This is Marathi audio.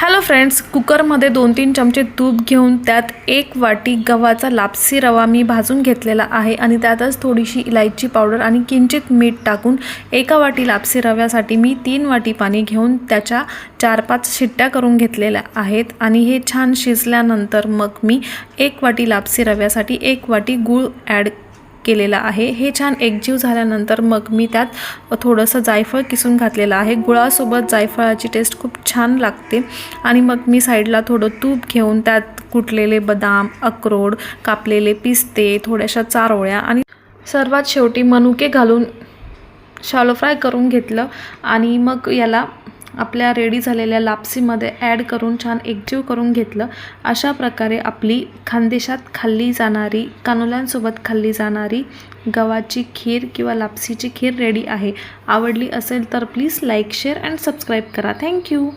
हॅलो फ्रेंड्स, कुकरमध्ये 2-3 चमचे तूप घेऊन त्यात 1 वाटी गव्हाचा लापसी रवा मी भाजून घेतलेला आहे आणि त्यातच थोडीशी इलायची पावडर आणि किंचित मीठ टाकून 1 वाटी लापसी रव्यासाठी मी 3 वाटी पाणी घेऊन त्याच्या 4-5 शिट्ट्या करून घेतलेल्या आहेत आणि हे छान शिजल्यानंतर मग मी 1 वाटी लापसी रव्यासाठी 1 वाटी गूळ ॲड केलेला आहे। हे छान एकजीव झाल्यानंतर मग मी त्यात थोडंसं जायफळ किसून घातलेलं आहे। गुळासोबत जायफळाची टेस्ट खूप छान लागते आणि मग मी साईडला थोडं तूप घेऊन त्यात कुटलेले बदाम, अक्रोड, कापलेले पिस्ते, थोड्याशा चारोळ्या आणि सर्वात शेवटी मनुके घालून शॅलो फ्राय करून घेतलं आणि मग याला आपल्या रेडी झालेल्या लापसीमध्ये ॲड करून छान एकजीव करून घेतलं। अशा प्रकारे आपली खानदेशात खाल्ली जाणारी, कानुल्यांसोबत खाल्ली जाणारी गव्हाची खीर किंवा लापसीची खीर रेडी आहे। आवडली असेल तर please like, share and subscribe करा। थँक्यू।